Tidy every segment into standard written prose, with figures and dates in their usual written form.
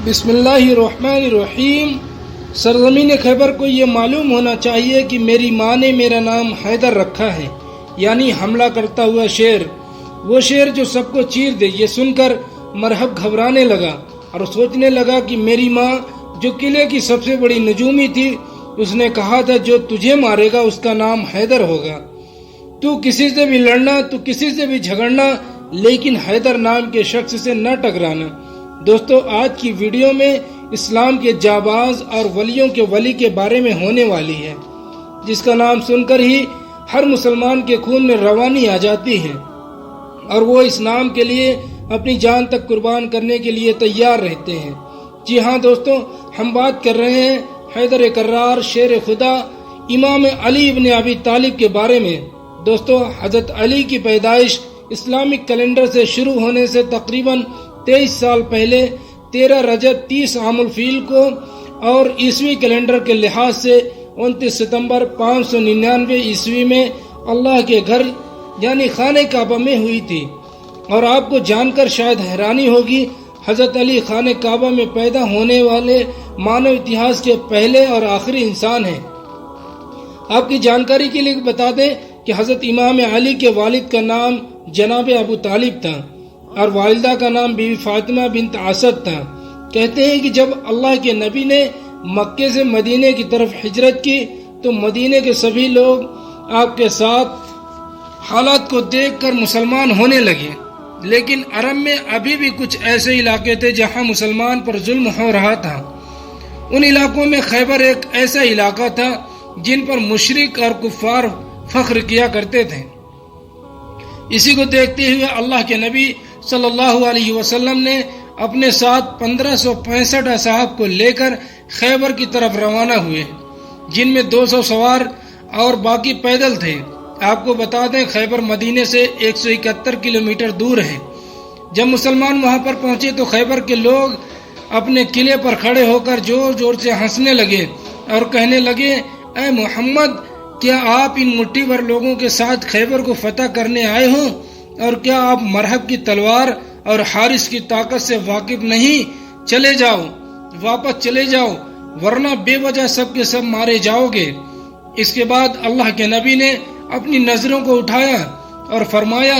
بسم اللہ الرحمن الرحیم۔ سرزمین خیبر کو یہ معلوم ہونا چاہیے کہ میری ماں نے میرا نام حیدر رکھا ہے، یعنی حملہ کرتا ہوا شیر، وہ شیر جو سب کو چیر دے۔ یہ سن کر مرحب گھبرانے لگا اور سوچنے لگا کہ میری ماں جو قلعے کی سب سے بڑی نجومی تھی، اس نے کہا تھا جو تجھے مارے گا اس کا نام حیدر ہوگا۔ تو کسی سے بھی لڑنا، تو کسی سے بھی جھگڑنا، لیکن حیدر نام کے شخص سے نہ ٹکرانا۔ دوستو، آج کی ویڈیو میں اسلام کے جاباز اور ولیوں کے ولی کے بارے میں ہونے والی ہے، جس کا نام سن کر ہی ہر مسلمان کے خون میں روانی آ جاتی ہے اور وہ اس نام کے لیے اپنی جان تک قربان کرنے کے لیے تیار رہتے ہیں۔ جی ہاں دوستو، ہم بات کر رہے ہیں حیدر کرار، شیر خدا، امام علی ابن ابی طالب کے بارے میں۔ دوستو، حضرت علی کی پیدائش اسلامک کیلنڈر سے شروع ہونے سے تقریباً 23 سال پہلے 13 رجب 30 عام الفیل کو اور عیسوی کیلنڈر کے لحاظ سے 29 ستمبر 599 عیسوی میں اللہ کے گھر یعنی خانہ کعبہ میں ہوئی تھی۔ اور آپ کو جان کر شاید حیرانی ہوگی، حضرت علی خانہ کعبہ میں پیدا ہونے والے مانو اتہاس کے پہلے اور آخری انسان ہیں۔ آپ کی جانکاری کے لیے بتا دیں کہ حضرت امام علی کے والد کا نام جناب ابو طالب تھا اور والدہ کا نام بی بی فاطمہ بنت اسد تھا۔ کہتے ہیں کہ جب اللہ کے نبی نے مکے سے مدینے کی طرف ہجرت کی تو مدینے کے سبھی لوگ آپ کے ساتھ حالات کو دیکھ کر مسلمان ہونے لگے، لیکن عرب میں ابھی بھی کچھ ایسے علاقے تھے جہاں مسلمان پر ظلم ہو رہا تھا۔ ان علاقوں میں خیبر ایک ایسا علاقہ تھا جن پر مشرک اور کفار فخر کیا کرتے تھے۔ اسی کو دیکھتے ہوئے اللہ کے نبی صلی اللہ علیہ وسلم نے اپنے ساتھ 1565 اصحاب کو لے کر خیبر کی طرف روانہ ہوئے، جن میں 200 سوار اور باقی پیدل تھے۔ آپ کو بتا دیں خیبر مدینے سے 171 کلومیٹر دور ہے۔ جب مسلمان وہاں پر پہنچے تو خیبر کے لوگ اپنے قلعے پر کھڑے ہو کر زور زور سے ہنسنے لگے اور کہنے لگے، اے محمد، کیا آپ ان مٹھی بھر لوگوں کے ساتھ خیبر کو فتح کرنے آئے ہو؟ اور کیا آپ مرحب کی تلوار اور حارث کی طاقت سے واقف نہیں؟ چلے جاؤ، واپس چلے جاؤ، ورنہ بے وجہ سب کے سب مارے جاؤ گے۔ اس کے بعد اللہ کے نبی نے اپنی نظروں کو اٹھایا اور فرمایا،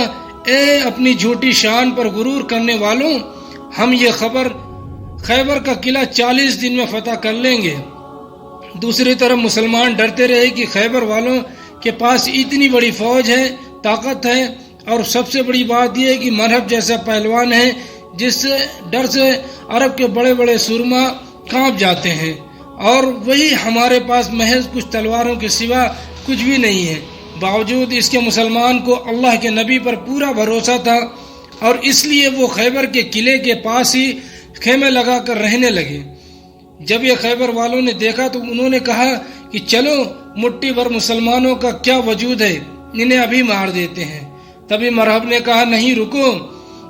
اے اپنی جھوٹی شان پر غرور کرنے والوں، ہم یہ خیبر کا قلعہ 40 دن میں فتح کر لیں گے۔ دوسری طرف مسلمان ڈرتے رہے کہ خیبر والوں کے پاس اتنی بڑی فوج ہے، طاقت ہے، اور سب سے بڑی بات یہ ہے کہ مرحب جیسا پہلوان ہے جس سے ڈر سے عرب کے بڑے بڑے سرما کانپ جاتے ہیں، اور وہی ہمارے پاس محض کچھ تلواروں کے سوا کچھ بھی نہیں ہے۔ باوجود اس کے مسلمان کو اللہ کے نبی پر پورا بھروسہ تھا اور اس لیے وہ خیبر کے قلعے کے پاس ہی خیمے لگا کر رہنے لگے۔ جب یہ خیبر والوں نے دیکھا تو انہوں نے کہا کہ چلو، مٹھی بھر مسلمانوں کا کیا وجود ہے، انہیں ابھی مار دیتے ہیں۔ تبھی مرحب نے کہا، نہیں رکو،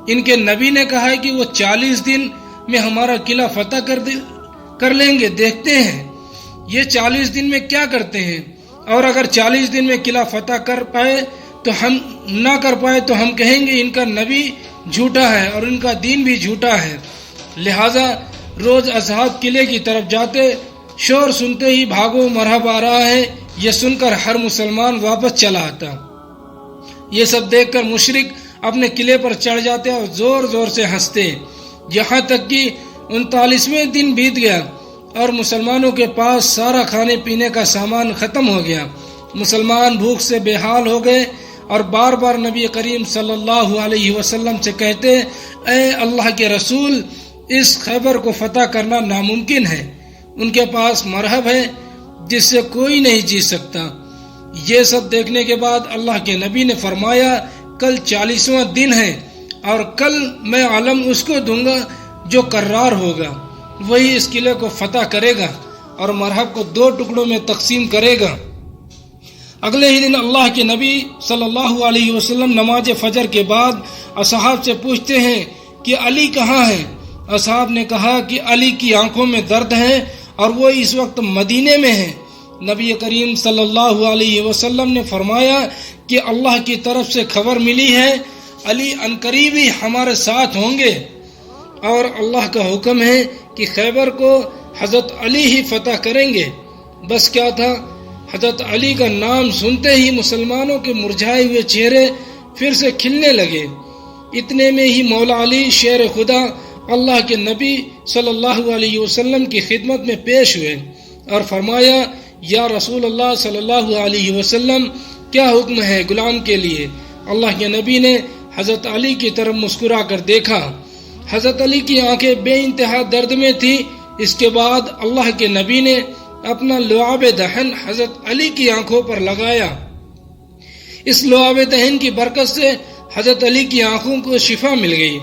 ان کے نبی نے کہا ہے کہ وہ 40 دن میں ہمارا قلعہ فتح کر لیں گے، دیکھتے ہیں یہ 40 دن میں کیا کرتے ہیں، اور اگر 40 دن میں قلعہ فتح کر پائے تو ہم نہ کر پائے تو ہم کہیں گے ان کا نبی جھوٹا ہے اور ان کا دین بھی جھوٹا ہے۔ لہذا روز اصحاب قلعے کی طرف جاتے، شور سنتے ہی بھاگو مرحب آ رہا ہے، یہ سن کر ہر مسلمان واپس چلا آتا۔ یہ سب دیکھ کر مشرک اپنے قلعے پر چڑھ جاتے اور زور زور سے ہنستے، یہاں تک کہ 39ویں دن بیت گیا اور مسلمانوں کے پاس سارا کھانے پینے کا سامان ختم ہو گیا۔ مسلمان بھوک سے بے حال ہو گئے اور بار بار نبی کریم صلی اللہ علیہ وسلم سے کہتے، اے اللہ کے رسول، اس خیبر کو فتح کرنا ناممکن ہے، ان کے پاس مرحب ہے جس سے کوئی نہیں جیت سکتا۔ یہ سب دیکھنے کے بعد اللہ کے نبی نے فرمایا، کل 40واں دن ہے اور کل میں علم اس کو دوں گا جو کرار ہوگا، وہی اس قلعے کو فتح کرے گا اور مرحب کو 2 ٹکڑوں میں تقسیم کرے گا۔ اگلے ہی دن اللہ کے نبی صلی اللہ علیہ وسلم نماز فجر کے بعد اصحاب سے پوچھتے ہیں کہ علی کہاں ہے؟ اصحاب نے کہا کہ علی کی آنکھوں میں درد ہے اور وہ اس وقت مدینے میں ہے۔ نبی کریم صلی اللہ علیہ وسلم نے فرمایا کہ اللہ کی طرف سے خبر ملی ہے، علی عنقریب ہی ہمارے ساتھ ہوں گے۔ اور اللہ کا حکم ہے کہ خیبر کو حضرت علی ہی فتح کریں گے۔ بس کیا تھا، حضرت علی کا نام سنتے ہی مسلمانوں کے مرجھائے ہوئے چہرے پھر سے کھلنے لگے۔ اتنے میں ہی مولا علی شیر خدا اللہ کے نبی صلی اللہ علیہ وسلم کی خدمت میں پیش ہوئے اور فرمایا، یا رسول اللہ صلی اللہ علیہ وسلم، کیا حکم ہے غلام کے لیے؟ اللہ کے نبی نے حضرت علی کی طرف مسکرا کر دیکھا۔ حضرت علی کی آنکھیں بے انتہا درد میں تھی۔ اس کے بعد اللہ کے نبی نے اپنا لعاب دہن حضرت علی کی آنکھوں پر لگایا۔ اس لعاب دہن کی برکت سے حضرت علی کی آنکھوں کو شفا مل گئی۔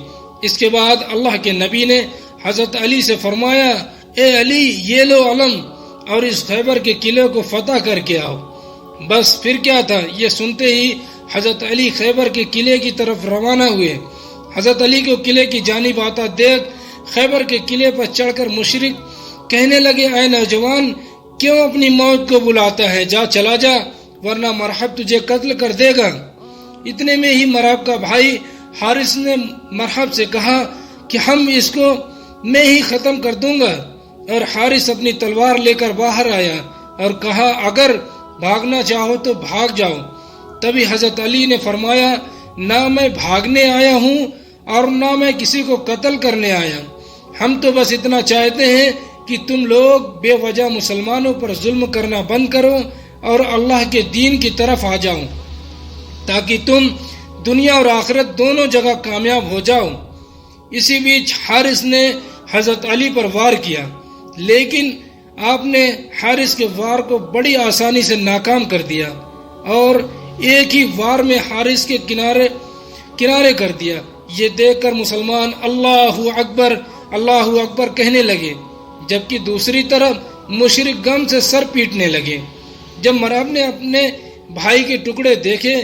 اس کے بعد اللہ کے نبی نے حضرت علی سے فرمایا، اے علی، یہ لو علم اور اس خیبر کے قلعے کو فتح کر کے آؤ۔ بس پھر کیا تھا، یہ سنتے ہی حضرت علی خیبر کے قلعے کی طرف روانہ ہوئے۔ حضرت علی کو قلعے کی جانب آتا دیکھ خیبر کے قلعے پر چڑھ کر مشرک کہنے لگے، اے نوجوان، کیوں اپنی موت کو بلاتا ہے؟ جا، چلا جا، ورنہ مرحب تجھے قتل کر دے گا۔ اتنے میں ہی مرحب کا بھائی حارث نے مرحب سے کہا کہ ہم اس کو میں ہی ختم کر دوں گا، اور حارث اپنی تلوار لے کر باہر آیا اور کہا، اگر بھاگنا چاہو تو بھاگ جاؤ۔ تبھی حضرت علی نے فرمایا، نہ میں بھاگنے آیا ہوں اور نہ میں کسی کو قتل کرنے آیا، ہم تو بس اتنا چاہتے ہیں کہ تم لوگ بے وجہ مسلمانوں پر ظلم کرنا بند کرو اور اللہ کے دین کی طرف آ جاؤ، تاکہ تم دنیا اور آخرت دونوں جگہ کامیاب ہو جاؤ۔ اسی بیچ حارث نے حضرت علی پر وار کیا، لیکن آپ نے حارث کے وار کو بڑی آسانی سے ناکام کر دیا اور ایک ہی وار میں حارث کے کنارے کر دیا۔ یہ دیکھ کر مسلمان اللہ اکبر اللہ اکبر کہنے لگے، جبکہ دوسری طرف مشرک غم سے سر پیٹنے لگے۔ جب مرحب نے اپنے بھائی کے ٹکڑے دیکھے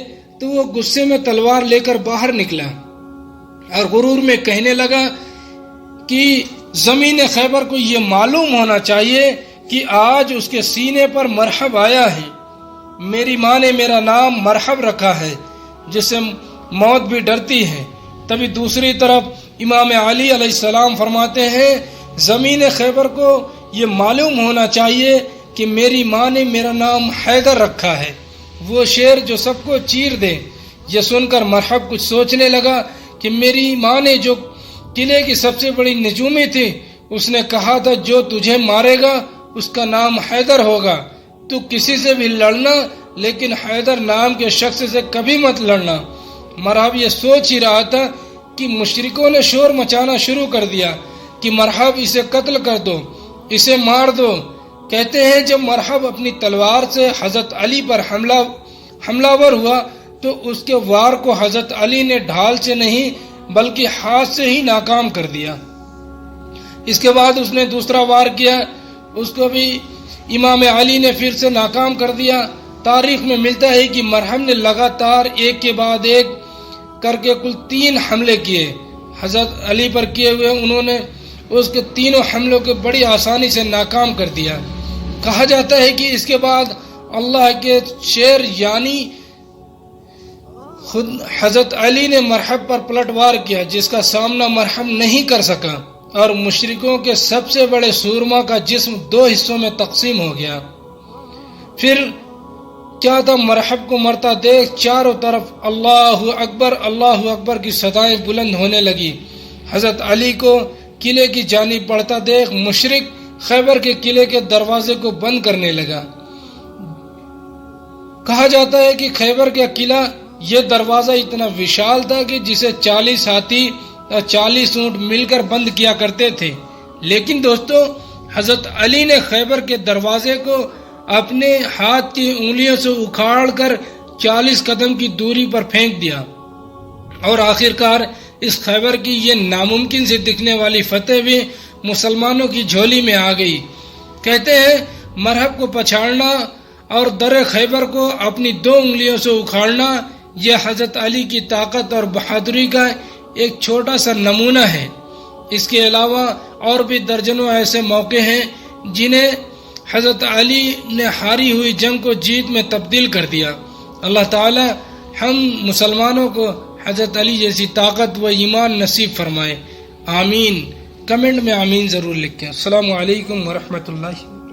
تو وہ غصے میں تلوار لے کر باہر نکلا اور غرور میں کہنے لگا کہ زمین خیبر کو یہ معلوم ہونا چاہیے کہ آج اس کے سینے پر مرحب آیا ہے۔ میری ماں نے میرا نام مرحب رکھا ہے، جس سے موت بھی ڈرتی ہے۔ تبھی دوسری طرف امام علی علیہ السلام فرماتے ہیں، زمین خیبر کو یہ معلوم ہونا چاہیے کہ میری ماں نے میرا نام حیدر رکھا ہے، وہ شیر جو سب کو چیر دے۔ یہ سن کر مرحب کچھ سوچنے لگا کہ میری ماں نے جو قلعے کی سب سے بڑی نجومی تھی، اس نے کہا تھا جو تجھے مارے گا اس کا نام حیدر ہوگا، تو کسی سے بھی لڑنا لیکن حیدر نام کے شخص سے کبھی مت لڑنا۔ مرحب یہ سوچ ہی رہا تھا کہ مشرکوں نے شور مچانا شروع کر دیا کہ مرحب اسے قتل کر دو، اسے مار دو۔ کہتے ہیں جب مرحب اپنی تلوار سے حضرت علی پر حملہ ور ہوا تو اس کے وار کو حضرت علی نے ڈھال سے نہیں بلکہ ہاتھ سے ہی ناکام کر دیا۔ اس کے بعد اس نے دوسرا وار کیا، اس کو بھی امام علی نے پھر سے ناکام کر دیا۔ تاریخ میں ملتا ہے کہ مرحب نے لگاتار ایک کے بعد ایک کر کے کل 3 حملے کیے حضرت علی پر کیے ہوئے، انہوں نے اس کے تینوں حملوں کو بڑی آسانی سے ناکام کر دیا۔ کہا جاتا ہے کہ اس کے بعد اللہ کے شیر یعنی خود حضرت علی نے مرحب پر پلٹوار کیا، جس کا سامنا مرحب نہیں کر سکا اور مشرکوں کے سب سے بڑے سورما کا جسم 2 حصوں میں تقسیم ہو گیا۔ پھر کیا تھا، مرحب کو مرتا دیکھ چاروں طرف اللہ اکبر کی صدائیں بلند ہونے لگی۔ حضرت علی کو قلعے کی جانب بڑھتا دیکھ مشرک خیبر کے قلعے کے دروازے کو بند کرنے لگا۔ کہا جاتا ہے کہ خیبر کا قلعہ یہ دروازہ اتنا وشال تھا کہ جسے 40 ہاتھی اور 40 اونٹ مل کر بند کیا کرتے تھے، لیکن دوستو حضرت علی نے خیبر کے دروازے کو اپنے ہاتھ کی انگلیوں سے اکھاڑ کر 40 قدم کی دوری پر پھینک دیا، اور آخرکار اس خیبر کی یہ ناممکن سے دکھنے والی فتح بھی مسلمانوں کی جھولی میں آ گئی۔ کہتے ہیں مرحب کو پچھاڑنا اور در خیبر کو اپنی 2 انگلیوں سے اکھاڑنا یہ حضرت علی کی طاقت اور بہادری کا ایک چھوٹا سا نمونہ ہے۔ اس کے علاوہ اور بھی درجنوں ایسے موقع ہیں جنہیں حضرت علی نے ہاری ہوئی جنگ کو جیت میں تبدیل کر دیا۔ اللہ تعالی ہم مسلمانوں کو حضرت علی جیسی طاقت و ایمان نصیب فرمائے، آمین۔ کمنٹ میں آمین ضرور لکھیں۔ السلام علیکم ورحمۃ اللہ۔